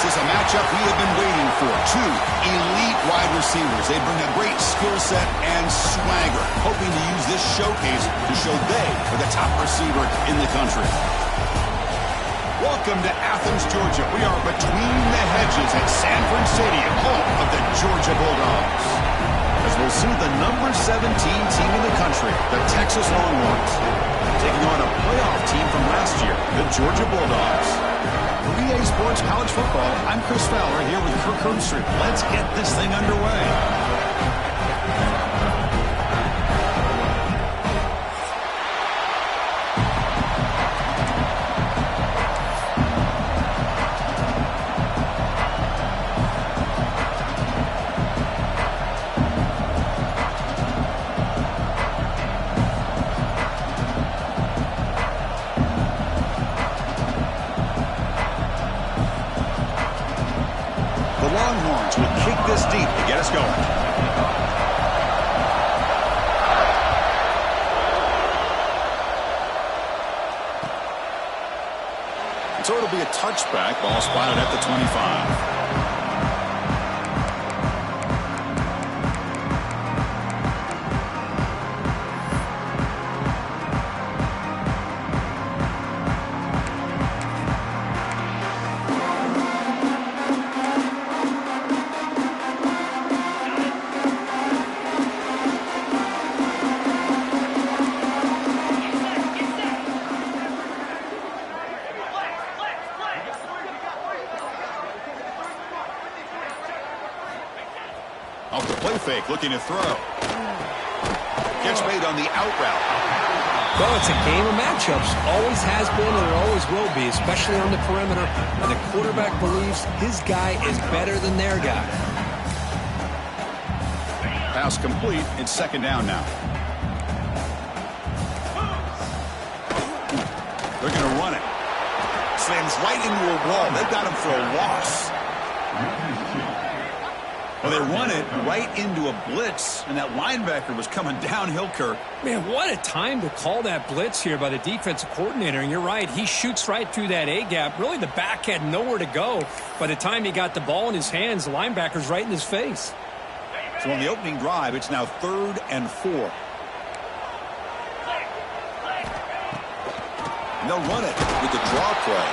This is a matchup we have been waiting for. Two elite wide receivers. They bring a great skill set and swagger, hoping to use this showcase to show they are the top receiver in the country. Welcome to Athens, Georgia. We are between the hedges at Sanford Stadium, home of the Georgia Bulldogs. As we'll see the number 17 team in the country, the Texas Longhorns, taking on a playoff team from last year, the Georgia Bulldogs. For EA Sports College Football, I'm Chris Fowler here with Kirk Herbstreit. Let's get this thing underway. Longhorns will kick this deep to get us going. So it'll be a touchback. Ball spotted at the 25. Off the play fake, looking to throw. Catch made on the out route. Well, it's a game of matchups. Always has been and it always will be, especially on the perimeter. And the quarterback believes his guy is better than their guy. Pass complete. It's second down now. They're going to run it. Slams right into a wall. They've got him for a loss. Well, they run it right into a blitz, and that linebacker was coming downhill, Kirk. Man, what a time to call that blitz here by the defensive coordinator. And you're right, he shoots right through that A-gap. Really, the back had nowhere to go. By the time he got the ball in his hands, the linebacker's right in his face. So on the opening drive, it's now 3rd and 4. And they'll run it with the draw play.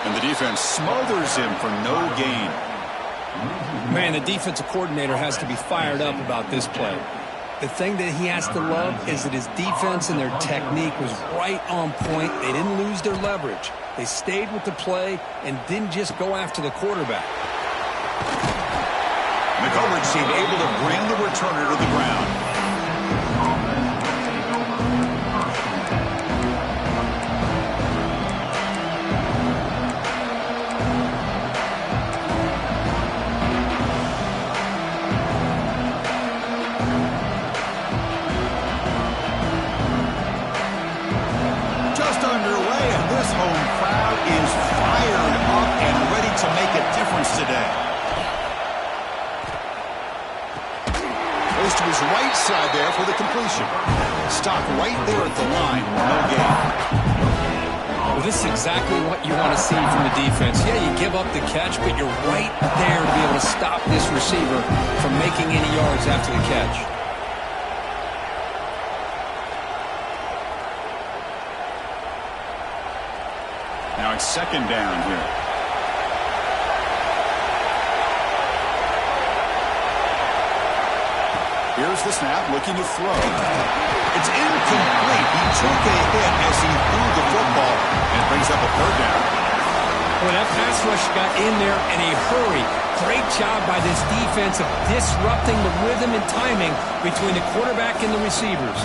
And the defense smothers him for no gain. Man, the defensive coordinator has to be fired up about this play. The thing that he has to love is that his defense and their technique was right on point. They didn't lose their leverage. They stayed with the play and didn't just go after the quarterback. The coverage team able to bring the returner to the ground. Home crowd is fired up and ready to make a difference today. Goes to his right side there for the completion. Stopped right there at the line. No gain. Well, this is exactly what you want to see from the defense. Yeah, you give up the catch, but you're right there to be able to stop this receiver from making any yards after the catch. Now it's second down here. Here's the snap, looking to throw. It's incomplete. He took a hit as he threw the football, and it brings up a 3rd down. Well, that pass rush got in there in a hurry. Great job by this defense of disrupting the rhythm and timing between the quarterback and the receivers.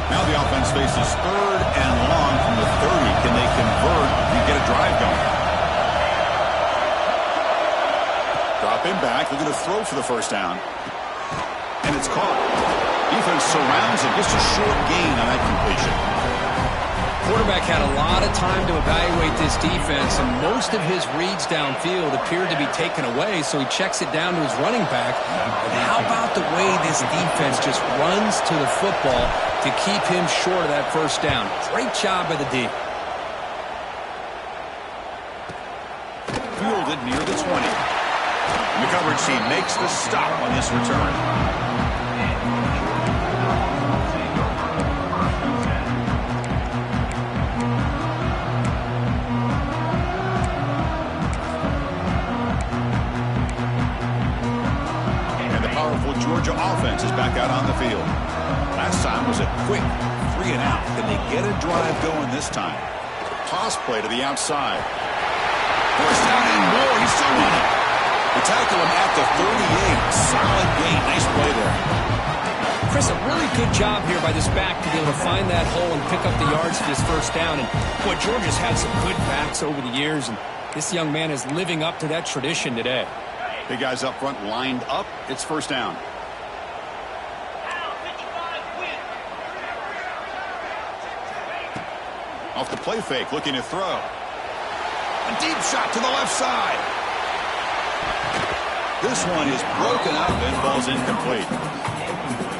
Now the offense faces 3rd and long from the 30. Can they convert and get a drive going? Drop him back. They're going to throw for the 1st down. And it's caught. Defense surrounds him. Just a short gain on that completion. Quarterback had a lot of time to evaluate this defense, and most of his reads downfield appeared to be taken away, so he checks it down to his running back. And how about the way this defense just runs to the football to keep him short of that 1st down? Great job by the D. near the 20. And the coverage team makes the stop on this return. Georgia offense is back out on the field. Last time was a quick 3 and out. Can they get a drive going this time? Toss play to the outside. Forced down and more. He's still running. They tackle him at the 38. Solid gain. Nice play there. Chris, a really good job here by this back to be able to find that hole and pick up the yards for this first down. And boy, Georgia's had some good backs over the years, and this young man is living up to that tradition today. Big guys up front lined up. It's first down. Off the play fake, looking to throw. A deep shot to the left side. This one is broken up and falls incomplete.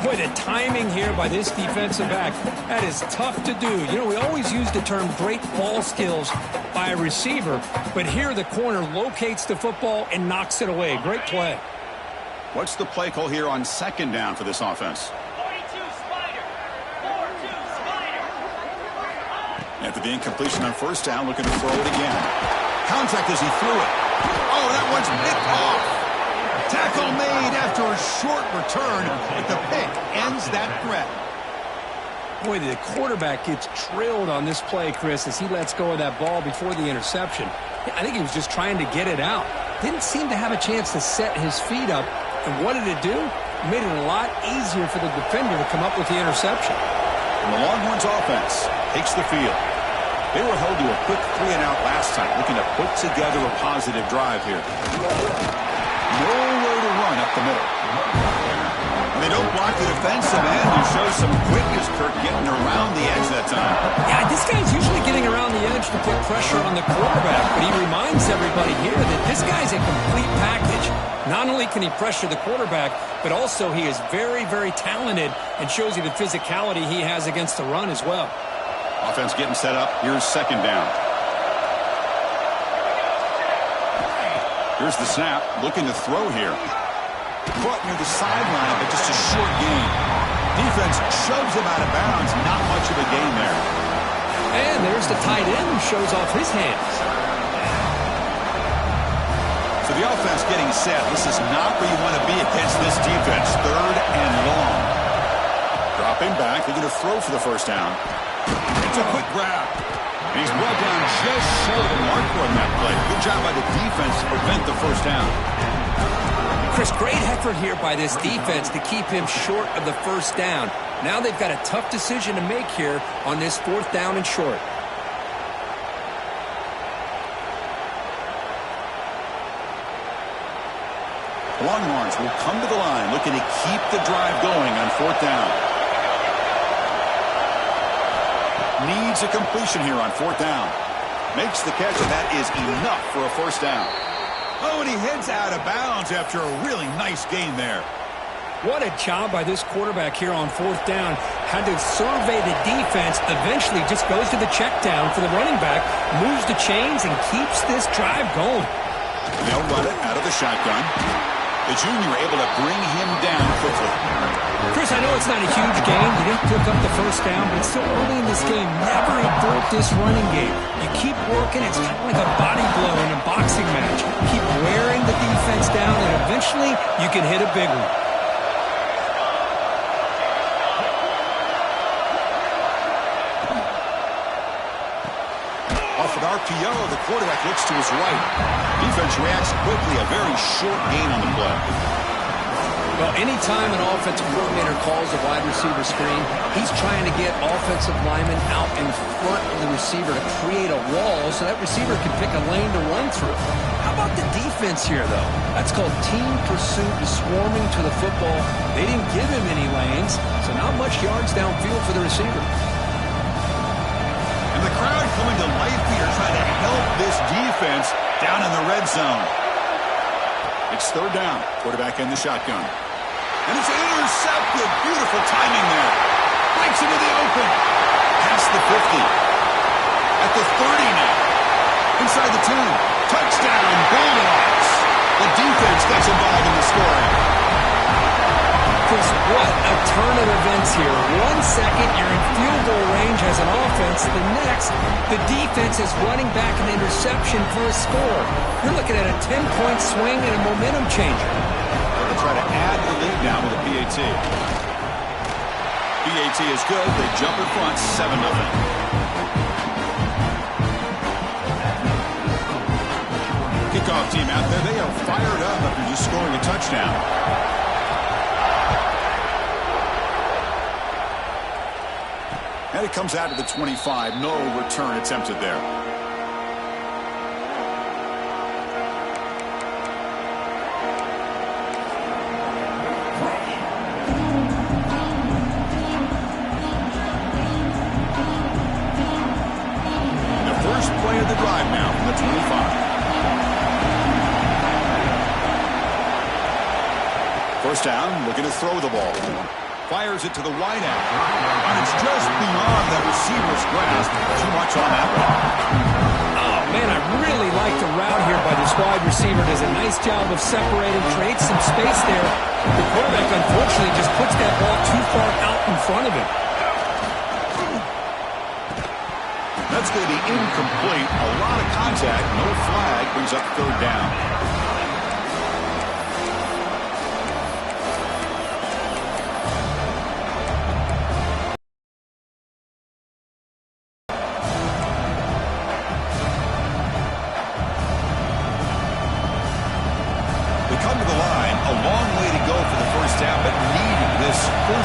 Boy, the timing here by this defensive back, that is tough to do. You know, we always use the term great ball skills by a receiver, but here the corner locates the football and knocks it away. Great play. What's the play call here on second down for this offense? After the incompletion on first down, looking to throw it again. Contact as he threw it. Oh, that one's picked off. Tackle made after a short return, but the pick ends that threat. Boy, the quarterback gets drilled on this play, Chris, as he lets go of that ball before the interception. I think he was just trying to get it out. Didn't seem to have a chance to set his feet up. And what did it do? It made it a lot easier for the defender to come up with the interception. And the Longhorns offense takes the field. They were held to a quick 3 and out last time, looking to put together a positive drive here. Nowhere to run up the middle. And they don't block the defensive end, who shows some quickness, Kirk, getting around the edge that time. Yeah, this guy's usually getting around the edge to put pressure on the quarterback, but he reminds everybody here that this guy's a complete package. Not only can he pressure the quarterback, but also he is very, very talented and shows you the physicality he has against the run as well. Offense getting set up. Here's second down. Here's the snap. Looking to throw here. Caught near the sideline, but just a short gain. Defense shoves him out of bounds. Not much of a gain there. And there's the tight end who shows off his hands. So the offense getting set. This is not where you want to be against this defense. Third and long. Dropping back. They're going to throw for the first down. It's a quick grab. And he's brought down just short of the marker on that play. Good job by the defense to prevent the first down. Chris, great effort here by this defense to keep him short of the first down. Now they've got a tough decision to make here on this fourth down and short. The Longhorns will come to the line looking to keep the drive going on fourth down. Needs a completion here on fourth down. Makes the catch, and that is enough for a first down. Oh, and he heads out of bounds after a really nice gain there. What a job by this quarterback here on fourth down. Had to survey the defense, eventually just goes to the check down for the running back, moves the chains, and keeps this drive going. They'll run it out of the shotgun. The junior able to bring him down quickly. Chris, I know it's not a huge game. You didn't pick up the first down, but it's still early in this game. Never abort this running game. You keep working. It's kind of like a body blow in a boxing match. Keep wearing the defense down, and eventually you can hit a big one. Off an RPO, the quarterback looks to his right. Defense reacts quickly. A very short gain on the play. Well, anytime an offensive coordinator calls a wide receiver screen, he's trying to get offensive linemen out in front of the receiver to create a wall so that receiver can pick a lane to run through. How about the defense here, though? That's called team pursuit and swarming to the football. They didn't give him any lanes, so not much yards downfield for the receiver. And the crowd coming to life here, trying to help this defense down in the red zone. It's third down. Quarterback in the shotgun. And it's intercepted. Beautiful timing there. Breaks into the open. Past the 50. At the 30 now. Inside the 2. Touchdown, Bulldogs. What a turn of events here. 1 second, you're in field goal range as an offense. The next, the defense is running back an interception for a score. You're looking at a 10-point swing and a momentum changer. They'll try to add the lead now with a PAT. PAT is good. They jump in front, 7-0. Kickoff team out there. They are fired up after just scoring a touchdown. And it comes out to the 25. No return attempted there. The first play of the drive now from the 25. First down, looking to throw the ball. Fires it to the wide out. And it's just beyond that receiver's grasp. Too much on that one. Oh, man, I really like the route here by this wide receiver. Does a nice job of separating, creates some space there. The quarterback, unfortunately, just puts that ball too far out in front of him. That's going to be incomplete. A lot of contact. No flag. Brings up third down.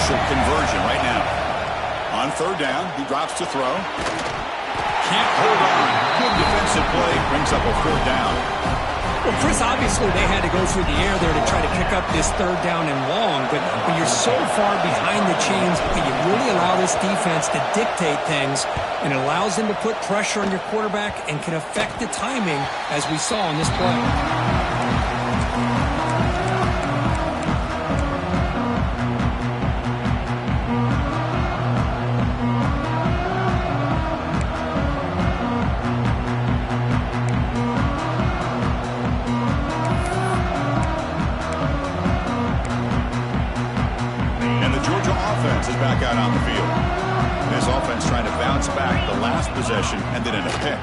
Conversion right now. On third down, he drops to throw. Can't hold on. Good defensive play. Brings up a fourth down. Well, Chris, obviously they had to go through the air there to try to pick up this third down and long, but when you're so far behind the chains, you really allow this defense to dictate things, and it allows them to put pressure on your quarterback and can affect the timing, as we saw in this play. Is back out on the field. This offense trying to bounce back. The last possession ended in a pick.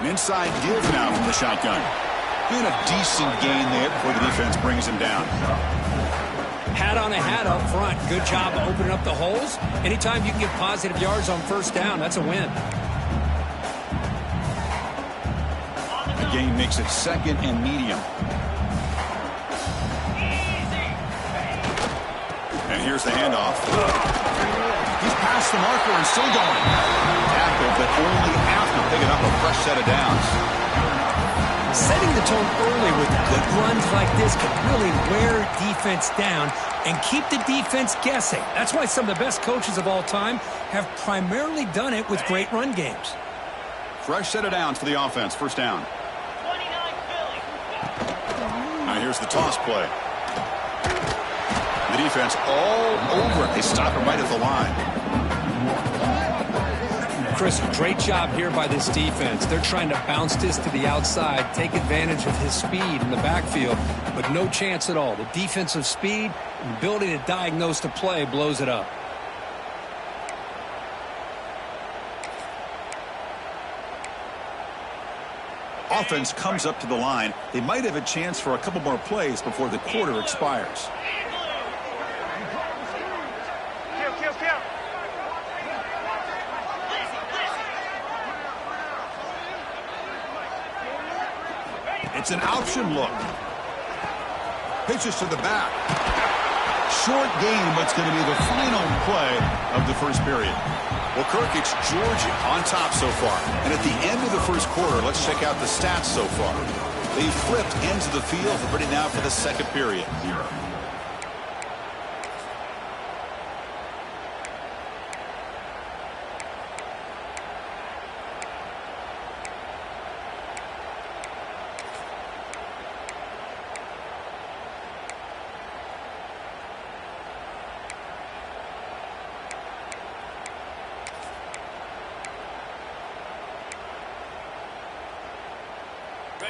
An inside deal now from the shotgun. Doing a decent gain there before the defense brings him down. Hat on a hat up front. Good job opening up the holes. Anytime you can get positive yards on first down, that's a win. The game makes it second and medium. And here's the handoff. He's past the marker and still going. Tackle, but only after picking up a fresh set of downs. Setting the tone early with good runs like this can really wear defense down and keep the defense guessing. That's why some of the best coaches of all time have primarily done it with great run games. Fresh set of downs for the offense. First down. Now here's the toss play. The defense all over it. They stop him right at the line. Chris, great job here by this defense. They're trying to bounce this to the outside, take advantage of his speed in the backfield, but no chance at all. The defensive speed and ability to diagnose the play blows it up. Offense comes up to the line. They might have a chance for a couple more plays before the quarter expires. It's an option look. Pitches to the back. Short game, but it's going to be the final play of the first period. Well, Kirk, it's Georgia on top so far. And at the end of the first quarter, let's check out the stats so far. They flipped ends of the field for ready now for the second period.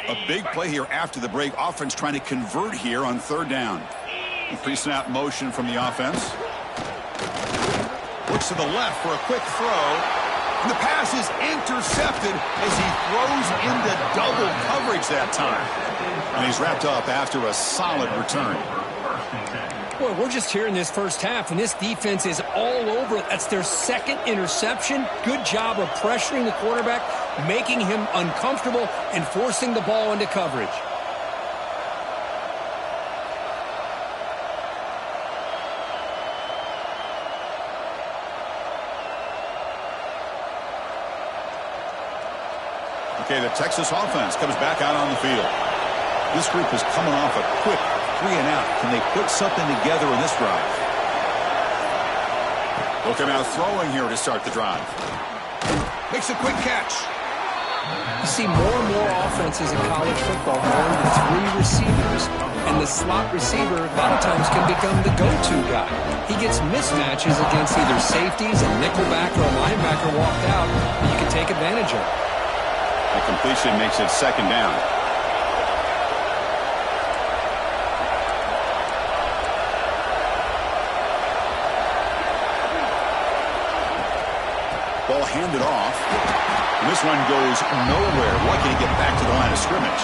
A big play here after the break. Offense trying to convert here on third down. Pre-snap motion from the offense. Looks to the left for a quick throw. And the pass is intercepted as he throws into double coverage that time. And he's wrapped up after a solid return. Boy, we're just here in this first half, and this defense is all over it. That's their second interception. Good job of pressuring the quarterback, making him uncomfortable, and forcing the ball into coverage. Okay, the Texas offense comes back out on the field. This group is coming off a quick 3-and-out. Can they put something together in this drive? Looking out throwing here to start the drive. Makes a quick catch. You see more and more offenses in college football going to 3 receivers, and the slot receiver a lot of times can become the go-to guy. He gets mismatches against either safeties, a nickelback, or a linebacker walked out that you can take advantage of. The completion makes it second down. Ball handed off. And this one goes nowhere. Lucky to get back to the line of scrimmage.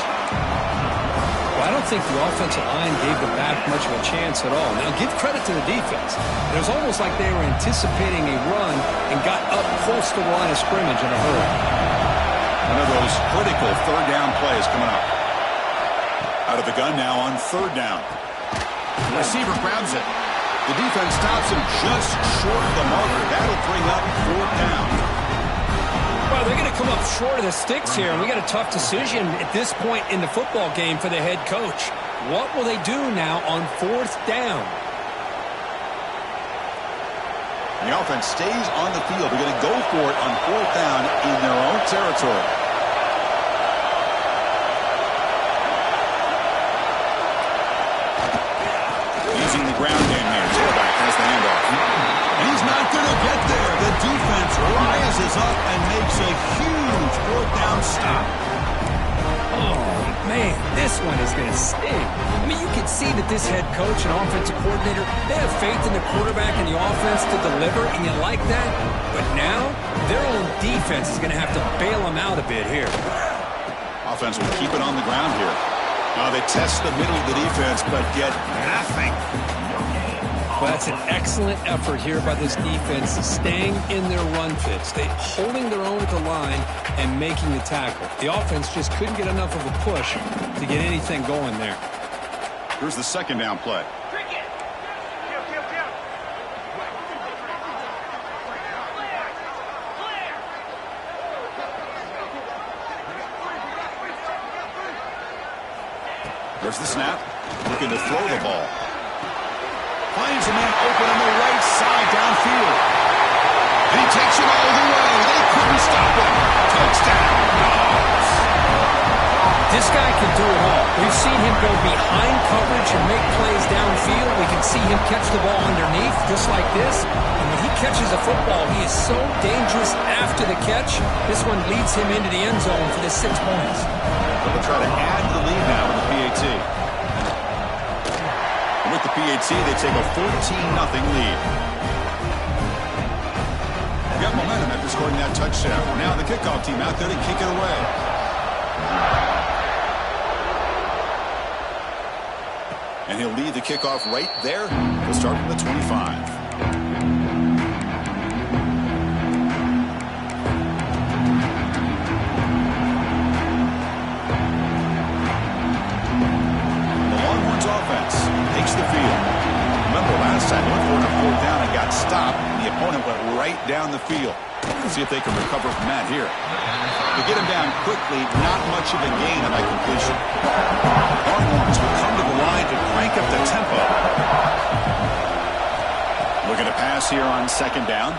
Well, I don't think the offensive line gave the back much of a chance at all. Now, give credit to the defense. It was almost like they were anticipating a run and got up close to the line of scrimmage in a hurry. One of those critical third down plays coming up. Out of the gun now on third down. The receiver grabs it. The defense stops him just short of the marker. That'll bring up fourth down. Well, they're going to come up short of the sticks here, and we got a tough decision at this point in the football game for the head coach. What will they do now on fourth down? The offense stays on the field. They're going to go for it on fourth down in their own territory. Using the ground game here. Tailback has the handoff. He's not going to get there. The defense rises up and makes a huge fourth down stop. Oh, man, this one is going to sting. I mean, you can see that this head coach and offensive coordinator, they have faith in the quarterback and the offense to deliver, and you like that. But now, their own defense is going to have to bail them out a bit here. Offense will keep it on the ground here. They test the middle of the defense, but get nothing. Well, that's an excellent effort here by this defense, staying in their run fits. They holding their own at the line and making the tackle. The offense just couldn't get enough of a push to get anything going there. Here's the second down play. There's the snap. Looking to throw the ball. Finds a man open on the right side downfield. And he takes it all the way. They couldn't stop him. Touchdown. This guy can do it all. We've seen him go behind coverage and make plays downfield. We can see him catch the ball underneath just like this. And when he catches a football, he is so dangerous after the catch. This one leads him into the end zone for the 6 points. They'll try to add to the lead now with the PAT. And with the PAT, they take a 14-0 lead. They got momentum after scoring that touchdown. Now the kickoff team out there to kick it away. And he'll lead the kickoff right there. He'll start from the 25. Takes the field. Remember last time, went for it on fourth down and got stopped. The opponent went right down the field. Let's see if they can recover from that here. To get him down quickly, not much of a gain on that completion. Longhorns will come to the line to crank up the tempo. Looking to pass here on second down.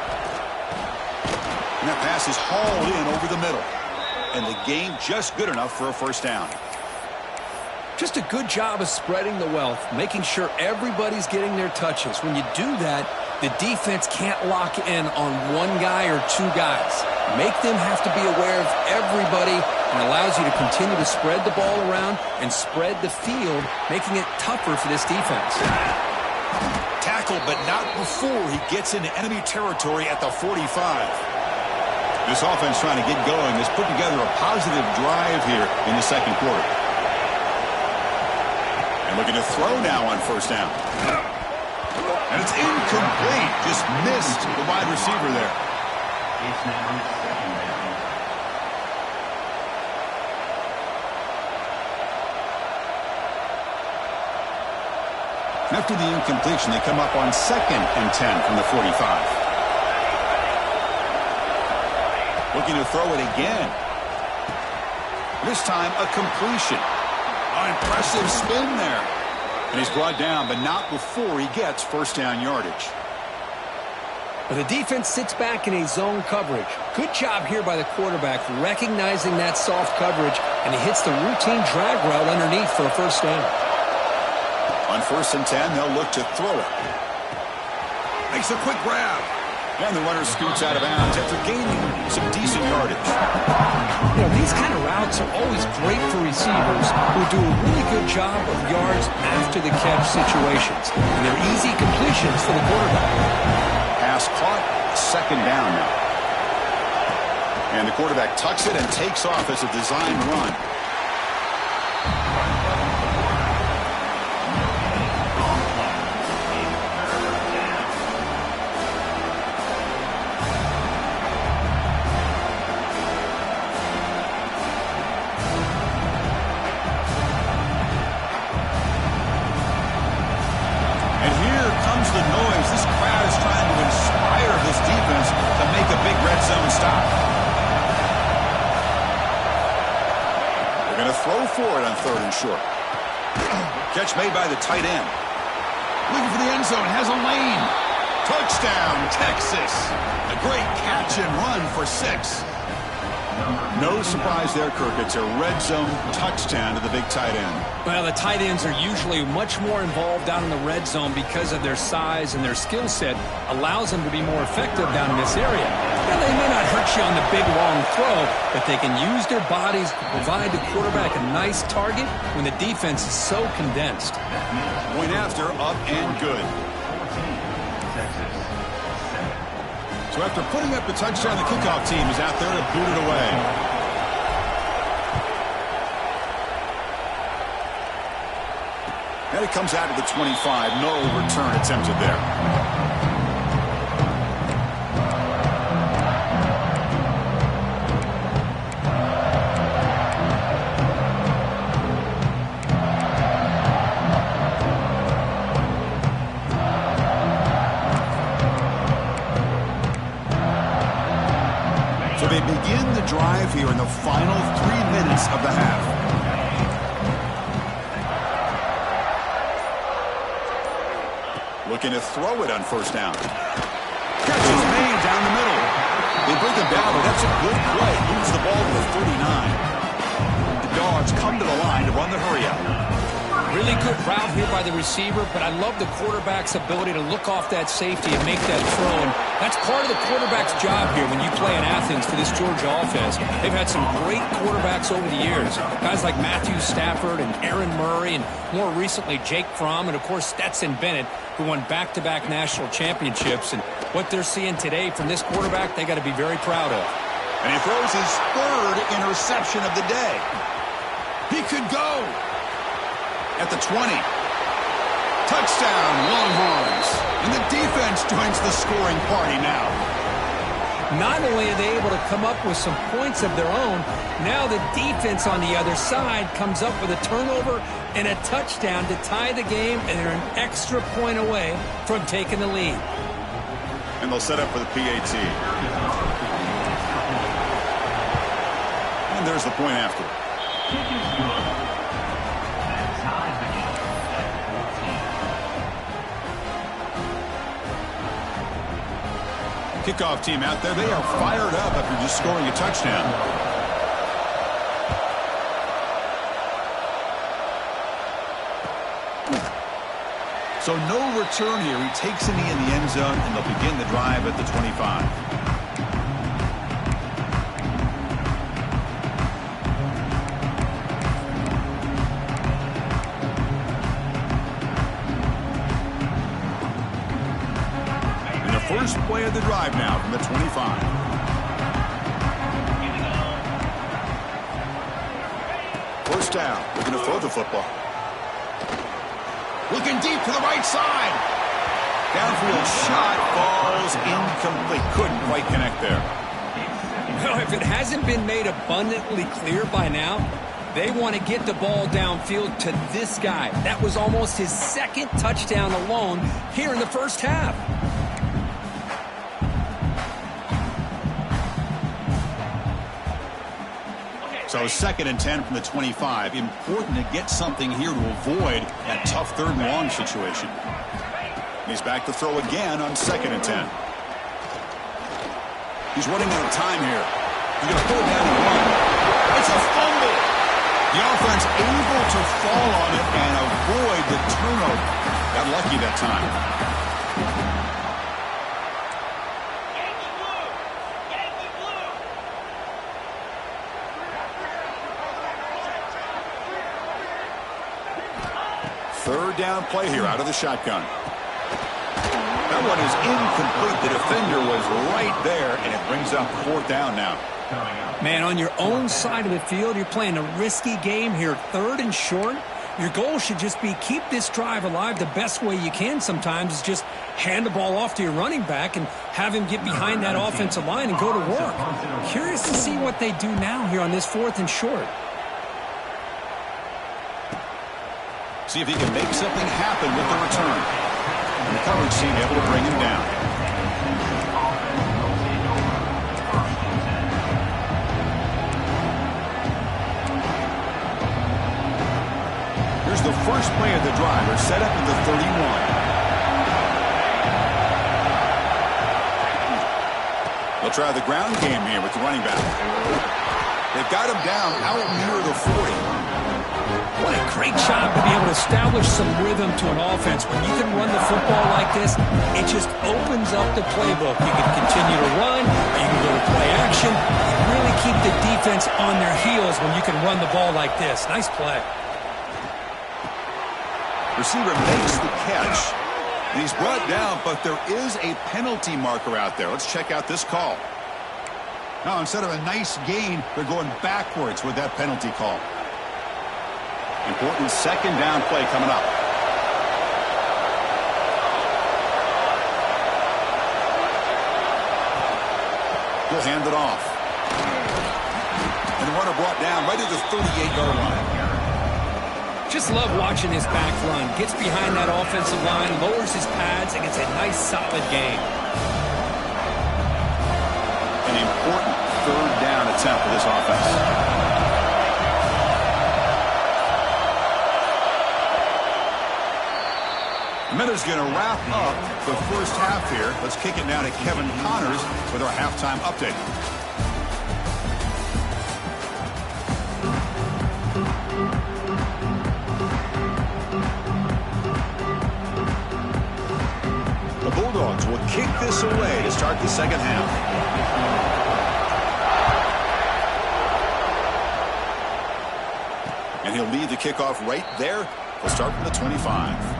And that pass is hauled in over the middle. And the gain just good enough for a first down. Just a good job of spreading the wealth, making sure everybody's getting their touches. When you do that, the defense can't lock in on one guy or two guys. Make them have to be aware of everybody and allows you to continue to spread the ball around and spread the field, making it tougher for this defense. Tackled, but not before he gets into enemy territory at the 45. This offense trying to get going has put together a positive drive here in the second quarter. And looking to throw now on first down. And it's incomplete. Just missed the wide receiver there. It's now second down. After the incompletion, they come up on 2nd and 10 from the 45. Looking to throw it again. This time, a completion. An impressive spin there. And he's brought down, but not before he gets first down yardage. But the defense sits back in a zone coverage. Good job here by the quarterback recognizing that soft coverage, and he hits the routine drag route underneath for a first down. On 1st and 10, they'll look to throw it. Makes a quick grab. And the runner scoots out of bounds after gaining some decent yardage. You know, these kind of routes are always great for receivers who do a really good job of yards after the catch situations. And they're easy completions for the quarterback. Pass caught, 2nd down now. And the quarterback tucks it and takes off as a design run. Throw for it on 3rd and short. Catch made by the tight end. Looking for the end zone. Has a lane. Touchdown, Texas. A great catch and run for 6. No surprise there, Kirk. It's a red zone touchdown to the big tight end. Well, the tight ends are usually much more involved down in the red zone because of their size, and their skill set allows them to be more effective down in this area. Now, they may not hurt you on the big, long throw, but they can use their bodies to provide the quarterback a nice target when the defense is so condensed. Point after, up and good. So after putting up the touchdown, the kickoff team is out there to boot it away. And it comes out to the 25. No return attempted there. So they begin the drive here in the final 3 minutes of the half. Looking to throw it on first down. Catch is made down the middle. They bring him down, but that's a good play. Moves the ball to the 39. The Dogs come to the line to run the hurry-up. Really good route here by the receiver, but I love the quarterback's ability to look off that safety and make that throw. And that's part of the quarterback's job here when you play in Athens for this Georgia offense. They've had some great quarterbacks over the years. Guys like Matthew Stafford and Aaron Murray, and more recently Jake Fromm, and of course Stetson Bennett, who won back-to-back national championships. And what they're seeing today from this quarterback, they got to be very proud of. And he throws his 3rd interception of the day. He could go. At the 20. Touchdown, Longhorns. And the defense joins the scoring party now. Not only are they able to come up with some points of their own, now the defense on the other side comes up with a turnover and a touchdown to tie the game, and they're an extra point away from taking the lead. And they'll set up for the PAT. And there's the point after. Kickoff team out there, they are fired up after just scoring a touchdown. So no return here. He takes a knee in the end zone, and they'll begin the drive at the 25. first play of the drive now from the 25. First down, looking to throw the football. Looking deep to the right side. Downfield shot falls incomplete. Couldn't quite connect there. Well, if it hasn't been made abundantly clear by now, they want to get the ball downfield to this guy. That was almost his second touchdown alone here in the first half. So 2nd and 10 from the 25. Important to get something here to avoid that tough 3rd and long situation. He's back to throw again on 2nd and 10. He's running out of time here. He's going to pull it down and run. It's a fumble. The offense able to fall on it and avoid the turnover. Got lucky that time. Third down play here out of the shotgun. That one is incomplete. The defender was right there, and it brings up 4th down now. Man, on your own side of the field, you're playing a risky game here. 3rd and short. Your goal should just be keep this drive alive the best way you can sometimes is just hand the ball off to your running back and have him get behind that offensive line and go to work. Curious to see what they do now here on this 4th and short. See if he can make something happen with the return. And the coverage team able to bring him down. Here's the first play of the drive. They're set up at the 31. They'll try the ground game here with the running back. They've got him down out near the 40. What a great job to be able to establish some rhythm to an offense. When you can run the football like this, it just opens up the playbook. You can continue to run, you can go to play action. You really keep the defense on their heels when you can run the ball like this. Nice play. Receiver makes the catch. And he's brought down, but there is a penalty marker out there. Let's check out this call. Now, instead of a nice gain, they're going backwards with that penalty call. Important 2nd down play coming up. He'll hand it off. And the runner brought down right at the 38-yard line. Just love watching his back run. Gets behind that offensive line, lowers his pads, and gets a nice solid gain. An important 3rd down attempt for this offense. The minute's going to wrap up the first half here. Let's kick it now to Kevin Connors with our halftime update. The Bulldogs will kick this away to start the 2nd half. And he'll lead the kickoff right there. We'll start from the 25.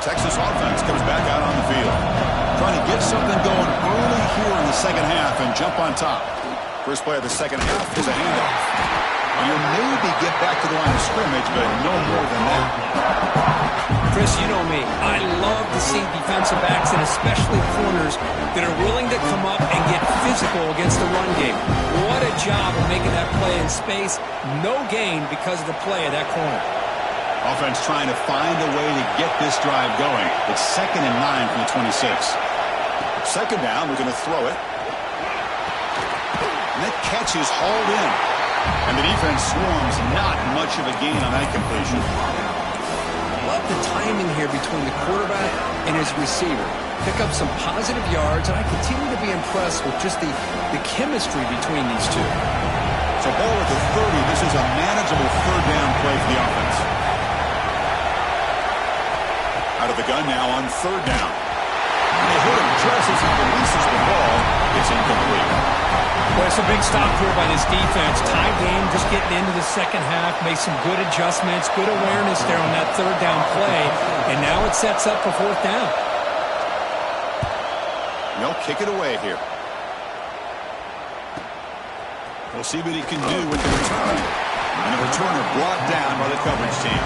Texas offense comes back out on the field. Trying to get something going early here in the 2nd half and jump on top. First play of the 2nd half is a handoff. And you'll maybe get back to the line of scrimmage, but no more than that. Chris, you know me. I love to see defensive backs and especially corners that are willing to come up and get physical against the run game. What a job of making that play in space. No gain because of the play of that corner. Offense trying to find a way to get this drive going. It's 2nd and 9 from the 26. 2nd down, we're going to throw it. And that catch is hauled in. And the defense swarms, not much of a gain on that completion. Love the timing here between the quarterback and his receiver. Pick up some positive yards, and I continue to be impressed with just the chemistry between these two. So ball at the 30. This is a manageable 3rd down play for the offense. Out of the gun now on 3rd down. They hit him just as he releases the ball. It's incomplete. Well, it's a big stop here by this defense. Tie game, just getting into the second half, made some good adjustments, good awareness there on that third down play, and now it sets up for fourth down. They'll kick it away here. We'll see what he can do with the return. And the returner brought down by the coverage team.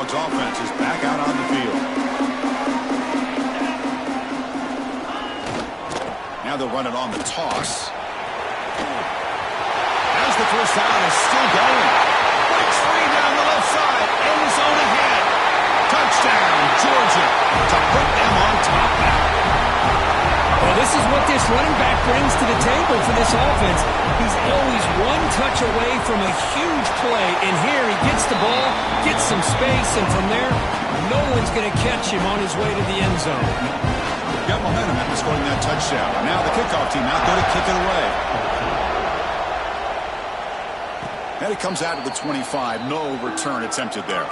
Offense is back out on the field. Now they'll run it on the toss. As the first down is still going. Breaks free down the left side. End zone ahead. Touchdown, Georgia, to put them on top now. Well, this is what this running back brings to the table for this offense. He's always one touch away from a huge play, and here he gets the ball, gets some space, and from there, no one's going to catch him on his way to the end zone. Got momentum after scoring that touchdown. Now the kickoff team out there to kick it away. And it comes out of the 25. No return attempted there.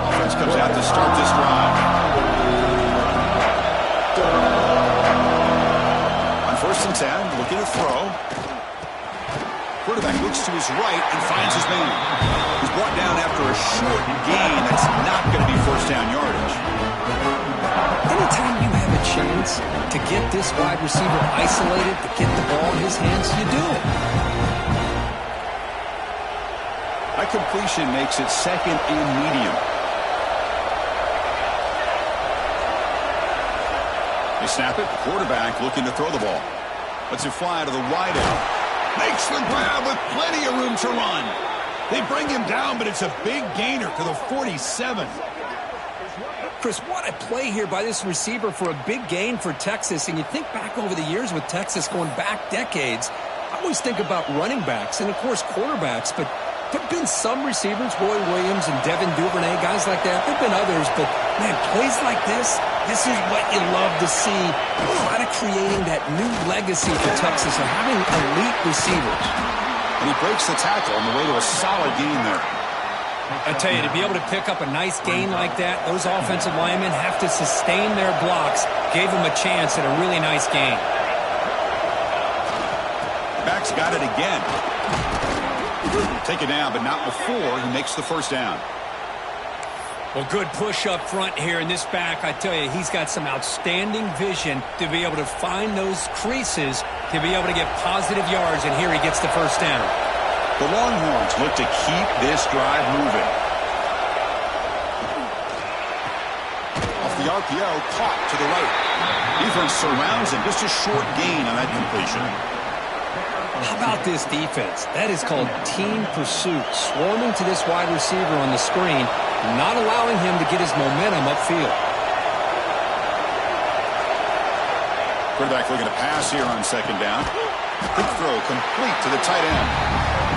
Offense comes out to start this drive. On 1st and 10, looking to throw. Quarterback looks to his right and finds his man. He's brought down after a short gain. That's not going to be first down yardage. Anytime you have a chance to get this wide receiver isolated, to get the ball in his hands, you do it. That completion makes it second and medium. They snap it. Quarterback looking to throw the ball. Lets it fly to the wideout. Makes the grab with plenty of room to run. They bring him down, but it's a big gainer to the 47. Chris, what a play here by this receiver for a big gain for Texas. And you think back over the years with Texas going back decades, I always think about running backs and, of course, quarterbacks. But there have been some receivers, Roy Williams and Devin Duvernay, guys like that. There have been others, but, man, plays like this is what you love to see. Kind of creating that new legacy for Texas of having elite receivers. And he breaks the tackle on the way to a solid gain there. I tell you, to be able to pick up a nice gain like that, those offensive linemen have to sustain their blocks. Gave him a chance at a really nice gain. Back's got it again. Take it down, but not before he makes the first down. Well, good push up front here in this back. I tell you, he's got some outstanding vision to be able to find those creases, to be able to get positive yards, and here he gets the first down. The Longhorns look to keep this drive moving. Off the RPO, caught to the right. Defense surrounds him. Just a short gain on that completion. How about this defense? That is called team pursuit. Swarming to this wide receiver on the screen, not allowing him to get his momentum upfield. Quarterback looking to pass here on second down. Quick throw complete to the tight end.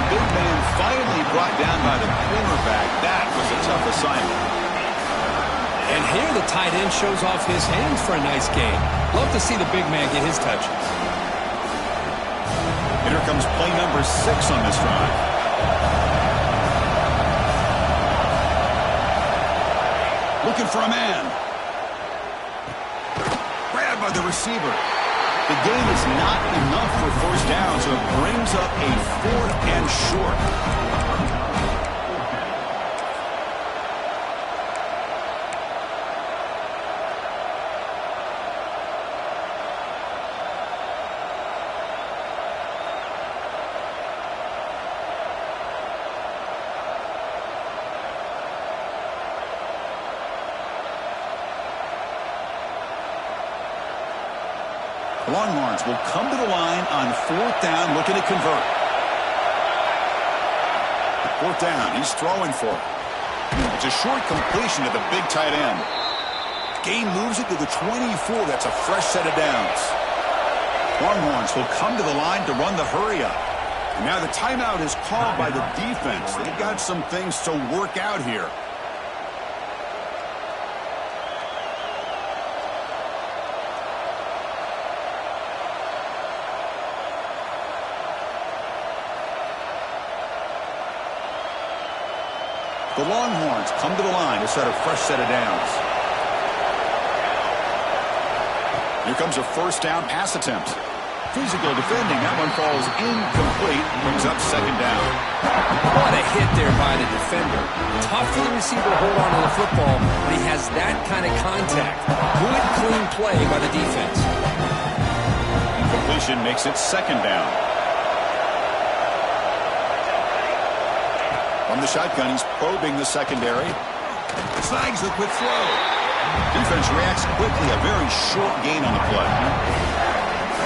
Big man finally brought down by the cornerback. That was a tough assignment. And here the tight end shows off his hands for a nice gain. Love to see the big man get his touches. And here comes play number 6 on this drive. Looking for a man. Grabbed by the receiver. The gain is not enough for first down, so it brings up a 4th and short. The Longhorns will come to the line on 4th down, looking to convert. 4th down, he's throwing for it. It's a short completion to the big tight end. Gain moves it to the 24. That's a fresh set of downs. Longhorns will come to the line to run the hurry up. And now the timeout is called by the defense. They've got some things to work out here. The Longhorns come to the line to set a fresh set of downs. Here comes a first down pass attempt. Physical defending. That one falls incomplete. Brings up second down. What a hit there by the defender. Tough for the receiver to hold on to the football, but he has that kind of contact. Good, clean play by the defense. Completion makes it second down. From the shotgun, he's probing the secondary. Snags the quick throw. Defense reacts quickly. A very short gain on the play.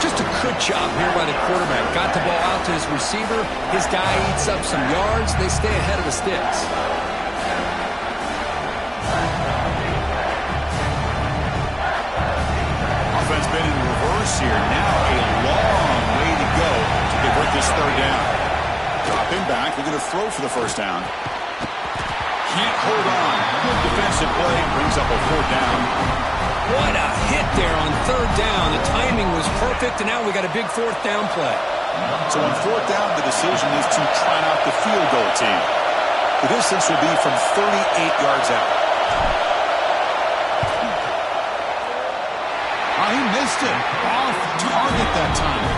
Just a good job here by the quarterback. Got the ball out to his receiver. His guy eats up some yards. They stay ahead of the sticks. Offense been in reverse here. Now a long way to go to convert this third down. Dropping back. They're going to throw for the first down. Can't hold on. Good defensive play. Brings up a fourth down. What a hit there on third down. The timing was perfect, and now we got a big fourth down play. So on fourth down, the decision is to try out the field goal team. The distance will be from 38 yards out. Oh, he missed it. Off target that time.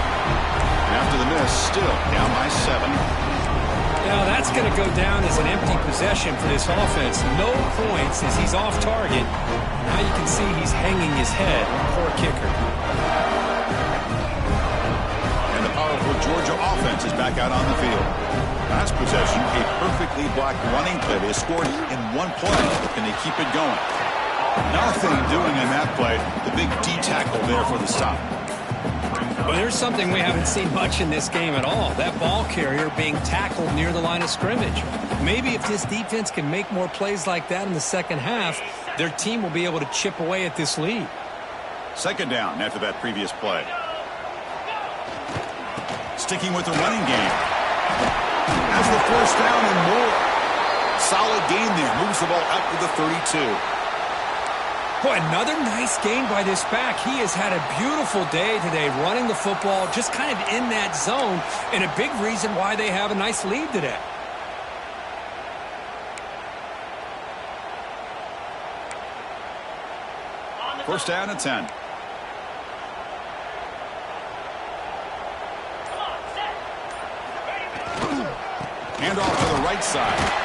After the miss, still down by 7. Now that's going to go down as an empty possession for this offense. No points as he's off target. Now you can see he's hanging his head. Poor kicker. And the powerful Georgia offense is back out on the field. Last possession, a perfectly blocked running play. They scored in one play. Can they keep it going? Nothing doing in that play. The big D tackle there for the stop. Well, there's something we haven't seen much in this game at all. That ball carrier being tackled near the line of scrimmage. Maybe if this defense can make more plays like that in the second half, their team will be able to chip away at this lead. Second down after that previous play. Sticking with the running game. Has the first down and more. Solid gain there. Moves the ball out to the 32. Boy, another nice gain by this back. He has had a beautiful day today running the football, just kind of in that zone, and a big reason why they have a nice lead today. First down and 10. Hand off to the right side.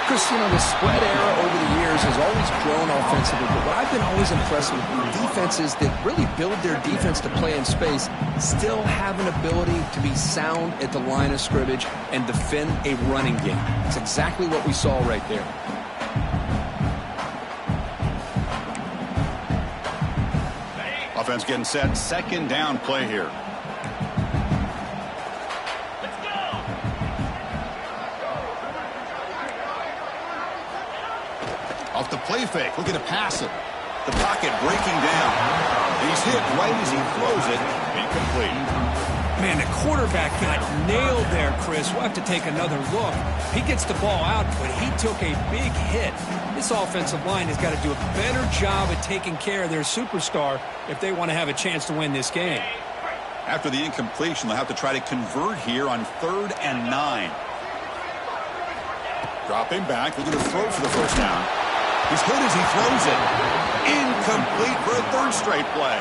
Chris, you know, the spread era over the years has always grown offensively, but what I've been always impressed with defenses that really build their defense to play in space still have an ability to be sound at the line of scrimmage and defend a running game. It's exactly what we saw right there. Offense getting set. Second down play here. Off the play fake, looking to pass it. The pocket breaking down. He's hit right as he throws it. Incomplete. Man, the quarterback got nailed there, Chris. We'll have to take another look. He gets the ball out, but he took a big hit. This offensive line has got to do a better job at taking care of their superstar if they want to have a chance to win this game. After the incompletion, they'll have to try to convert here on 3rd and 9. Dropping back, looking to throw for the first down. He's hit as he throws it. Incomplete for a third straight play.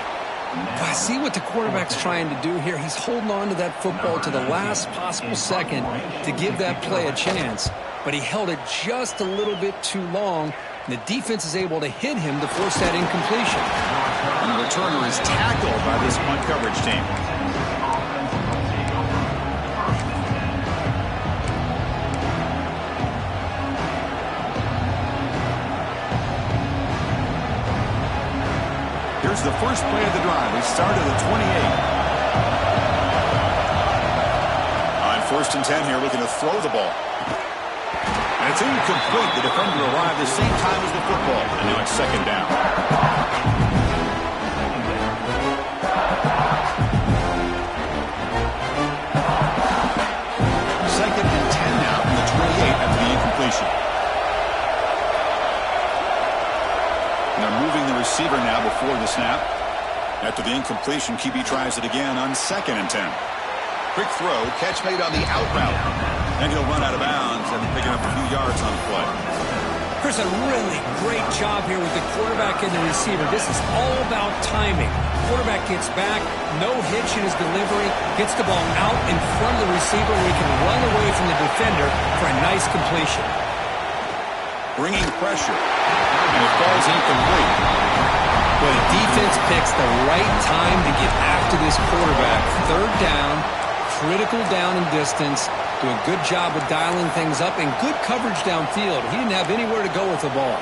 I see what the quarterback's trying to do here. He's holding on to that football to the last possible second to give that play a chance. But he held it just a little bit too long. And the defense is able to hit him to force that incompletion. And the returner is tackled by this punt coverage team. Here's the first play of the drive. We start at the 28. On 1st and 10 here, looking to throw the ball. And it's incomplete. The defender arrived the same time as the football. And now it's second down. receiver now before the snap. After the incompletion, QB tries it again on 2nd and 10. Quick throw, catch made on the out route. And he'll run out of bounds after picking up a few yards on the play. Chris, a really great job here with the quarterback and the receiver. This is all about timing. Quarterback gets back, no hitch in his delivery, gets the ball out in front of the receiver where he can run away from the defender for a nice completion. Bringing pressure, and it falls incomplete. Well, the defense picks the right time to get after this quarterback. 3rd down, critical down and distance. Do a good job of dialing things up and good coverage downfield. He didn't have anywhere to go with the ball.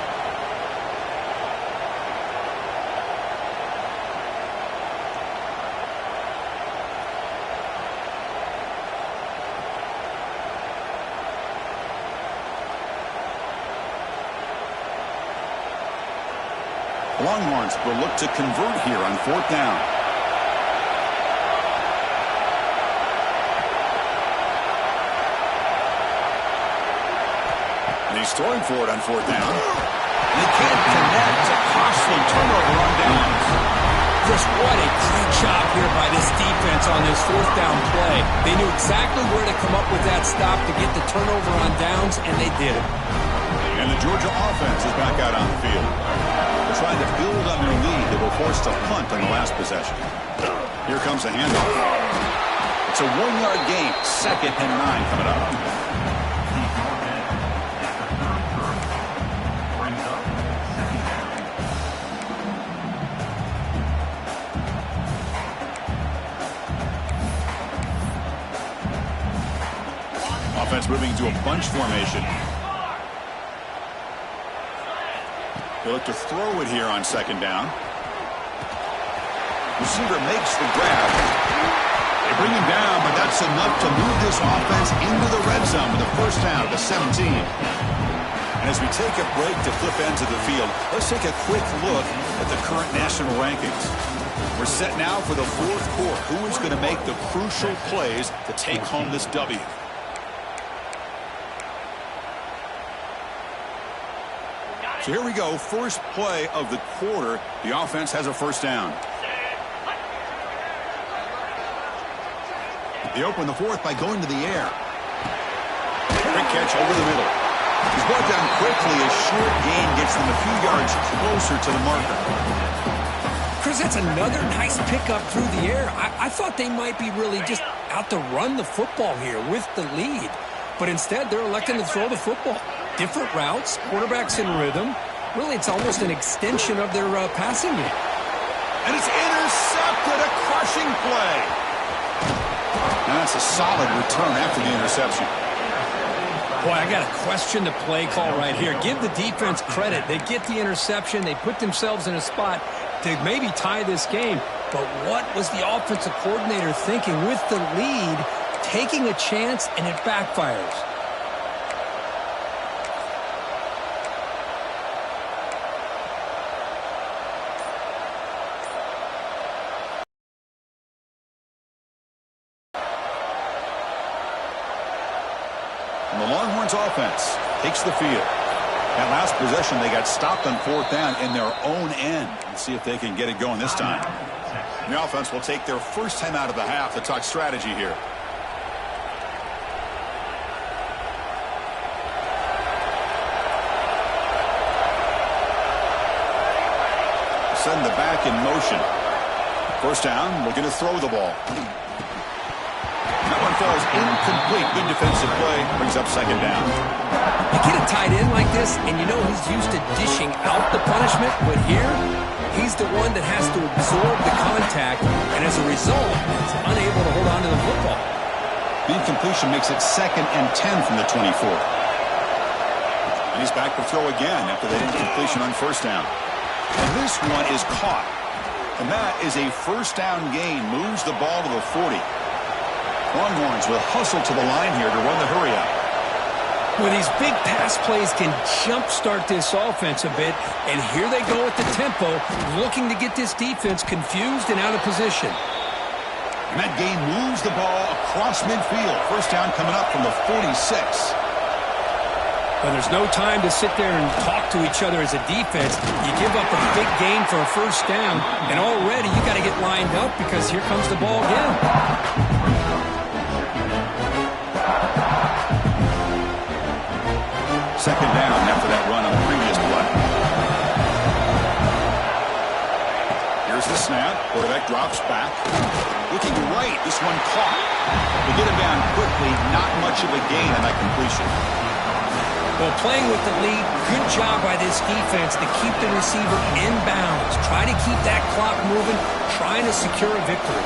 The Longhorns will look to convert here on 4th down. And he's throwing for it on 4th down. And they can't connect. A costly turnover on downs. Chris, what a great job here by this defense on this 4th down play. They knew exactly where to come up with that stop to get the turnover on downs, and they did it. And the Georgia offense is back out on the field. They're trying to build on their lead. They were forced to punt on the last possession. Here comes the handoff. It's a 1-yard gain. 2nd and 9 coming up. Offense moving to a bunch formation. They look to throw it here on 2nd down. Receiver makes the grab. They bring him down, but that's enough to move this offense into the red zone with a 1st down at the 17. And as we take a break to flip ends of the field, let's take a quick look at the current national rankings. We're set now for the 4th quarter. Who is going to make the crucial plays to take home this W? So here we go, first play of the quarter. The offense has a 1st down. They open the 4th by going to the air. Quick catch over the middle. He's brought down quickly. A short gain gets them a few yards closer to the marker. Chris, that's another nice pickup through the air. I thought they might be really just out to run the football here with the lead. But instead, they're electing to throw the football. Different routes, quarterbacks in rhythm. Really, it's almost an extension of their passing game. And it's intercepted, a crushing play. And that's a solid return after the interception. Boy, I got to question the play call right here. Give the defense credit. They get the interception. They put themselves in a spot to maybe tie this game. But what was the offensive coordinator thinking with the lead, taking a chance, and it backfires? And the Longhorns offense takes the field. That last possession, they got stopped on 4th down in their own end. Let's see if they can get it going this time. The offense will take their first time out of the half to talk strategy here. Send the back in motion. 1st down, looking to throw the ball. That one falls incomplete. Good defensive play. Brings up 2nd down. You get a tight end like this, and you know he's used to dishing out the punishment, but here, he's the one that has to absorb the contact, and as a result, he's unable to hold on to the football. The incompletion makes it 2nd and 10 from the 24. And he's back to throw again after that incompletion on 1st down. And this one is caught. And that is a 1st down gain. Moves the ball to the 40. Longhorns will hustle to the line here to run the hurry up. Well, these big pass plays can jumpstart this offense a bit, and here they go at the tempo, looking to get this defense confused and out of position. And that gain moves the ball across midfield. 1st down coming up from the 46. When there's no time to sit there and talk to each other as a defense, you give up a big gain for a first down, and already you got to get lined up because here comes the ball again. Second down after that run on the previous play. Here's the snap. Quarterback drops back. Looking right. This one caught. They get him down quickly. Not much of a gain on that completion. Well, playing with the lead, good job by this defense to keep the receiver in bounds. Try to keep that clock moving, trying to secure a victory.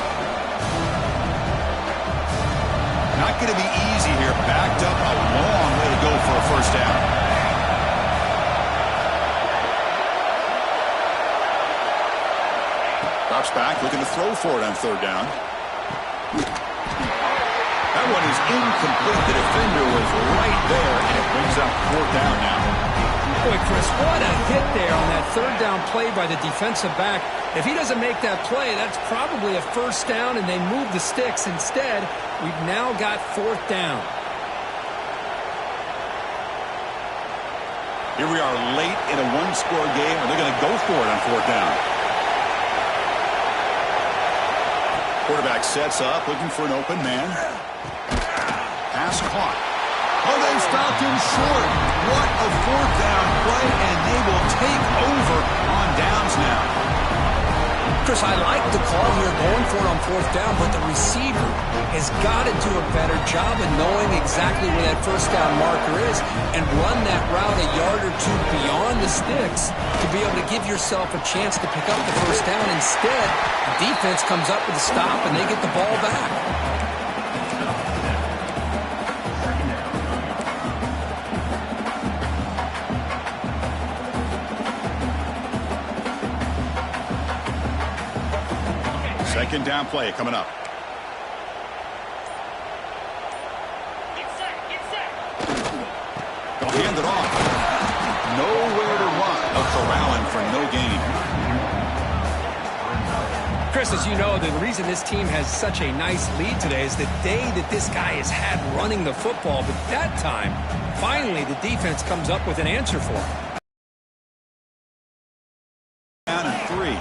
Not going to be easy here. Backed up a long way to go for a first down. Drops back, looking to throw for it on third down. That one is incomplete. The defender was right there, and it brings up fourth down now. Boy, Chris, what a hit there on that third down play by the defensive back. If he doesn't make that play, that's probably a first down, and they move the sticks. Instead, we've now got fourth down. Here we are late in a one-score game, and they're going to go for it on fourth down. Quarterback sets up, looking for an open man. Pass caught. Oh, they stopped him short. What a fourth down play, and they will take over on downs now. Chris, I like the call here going for it on fourth down, but the receiver has got to do a better job of knowing exactly where that first down marker is and run that route a yard or two beyond the sticks to be able to give yourself a chance to pick up the first down. Instead, the defense comes up with a stop and they get the ball back. Second down play coming up. They'll hand it off. Nowhere to run. A corralling for no gain. Chris, as you know, the reason this team has such a nice lead today is the day that this guy has had running the football. But that time, finally, the defense comes up with an answer for him. Down and 3.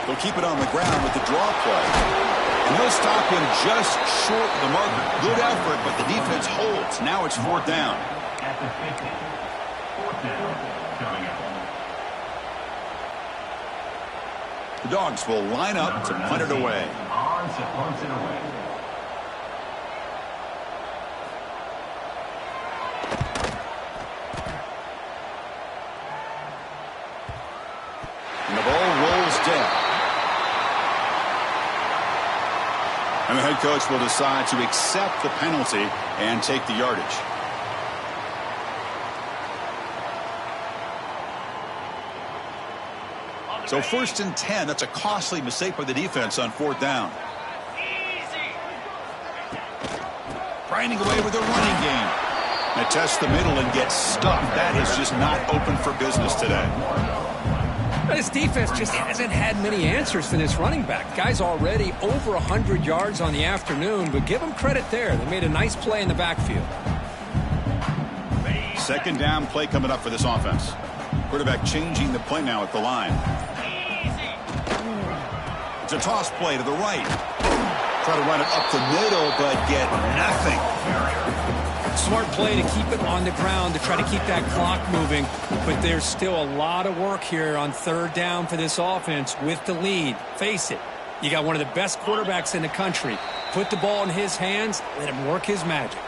They'll keep it on the ground with the draw play. And he'll stop him just short of the marker. Good effort, but the defense holds. Now it's fourth down. At the 50. Fourth down. Coming up. The Dogs will line up to punt it away. On to punt it away. And the ball rolls down. And the head coach will decide to accept the penalty and take the yardage. So first and 10, that's a costly mistake by the defense on fourth down. Grinding away with a running game. They test the middle and get stuffed. That is just not open for business today. This defense just hasn't had many answers for this running back. Guy's already over 100 yards on the afternoon, but give him credit there. They made a nice play in the backfield. Second down play coming up for this offense. Quarterback changing the play now at the line. It's a toss play to the right. Try to run it up the middle, but get nothing. Smart play to keep it on the ground to try to keep that clock moving, but there's still a lot of work here on third down for this offense with the lead. Face it, you got one of the best quarterbacks in the country. Put the ball in his hands, let him work his magic.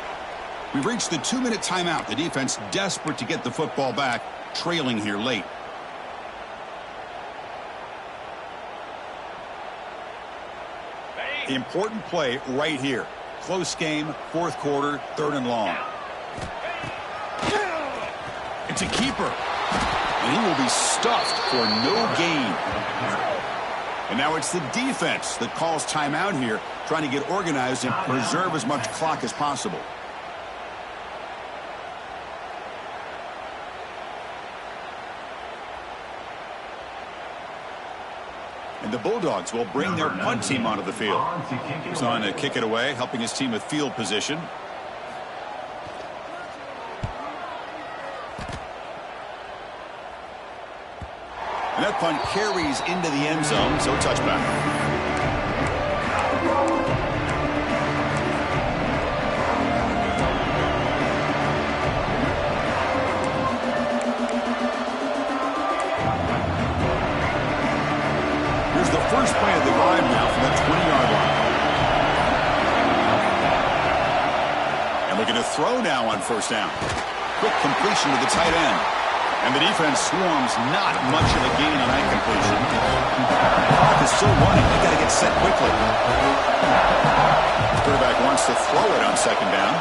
We've reached the 2-minute timeout. The defense desperate to get the football back, trailing here late. The important play right here. Close game, fourth quarter, third and long. It's a keeper. And he will be stuffed for no gain. And now it's the defense that calls timeout here, trying to get organized and preserve as much clock as possible. And the Bulldogs will bring their punt team onto the field. He's on to kick it away, helping his team with field position. And that punt carries into the end zone, so a touchback. Here's the first play of the drive now from the 20-yard line. And looking to throw now on first down. Quick completion to the tight end. And the defense swarms, not much of a gain on that completion. The clock is still running. They got to get set quickly. The quarterback wants to throw it on second down.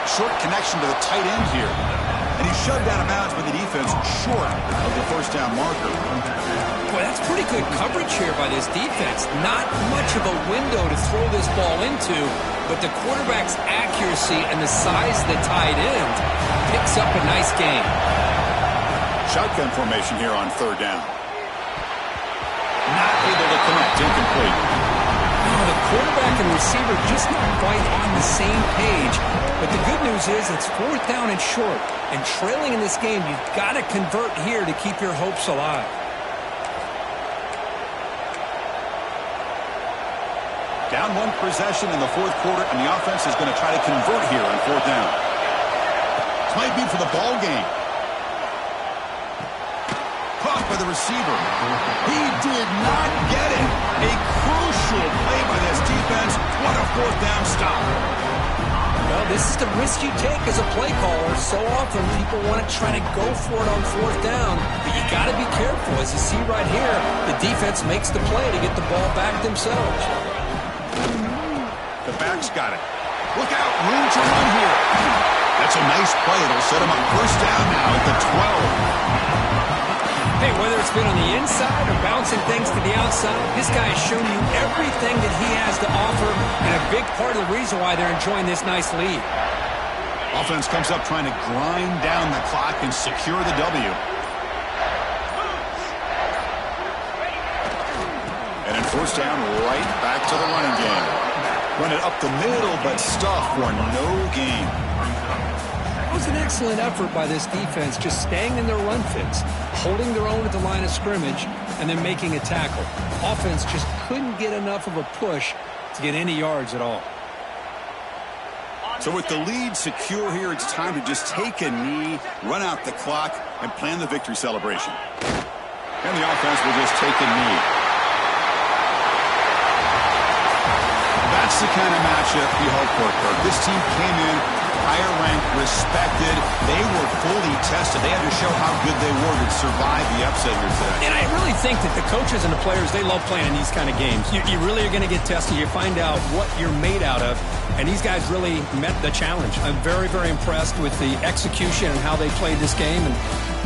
Short connection to the tight end here. And he's shoved out of bounds by the defense short of the first down marker. Boy, that's pretty good coverage here by this defense. Not much of a window to throw this ball into, but the quarterback's accuracy and the size of the tight end picks up a nice gain. Shotgun formation here on third down. Not able to connect, incomplete. The quarterback and receiver just not quite on the same page. But the good news is it's fourth down and short. And trailing in this game, you've got to convert here to keep your hopes alive. Down one possession in the fourth quarter, and the offense is going to try to convert here on fourth down. This might be for the ball game. Caught by the receiver. He did not get it. A crucial play by this defense. What a fourth down stop. Well, this is the risk you take as a play caller. So often people want to try to go for it on fourth down, but you got to be careful. As you see right here, the defense makes the play to get the ball back themselves. The back's got it. Look out, room to run here. That's a nice play. It'll set him up first down now at the 12. Hey, whether it's been on the inside or bouncing things to the outside, this guy has shown you everything that he has to offer, and a big part of the reason why they're enjoying this nice lead. Offense comes up trying to grind down the clock and secure the W. And in first down, right back to the running game. Run it up the middle, but stuff for no gain. It was an excellent effort by this defense, just staying in their run fits, holding their own at the line of scrimmage, and then making a tackle. Offense just couldn't get enough of a push to get any yards at all. So with the lead secure here, it's time to just take a knee, run out the clock, and plan the victory celebration. And the offense will just take a knee. That's the kind of matchup you hope for, Kirk. This team came in higher ranked, respected. They were fully tested. They had to show how good they were to survive the upset here today. And I really think that the coaches and the players, they love playing these kind of games. You really are going to get tested. You find out what you're made out of. And these guys really met the challenge. I'm very, very impressed with the execution and how they played this game. And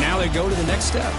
now they go to the next step.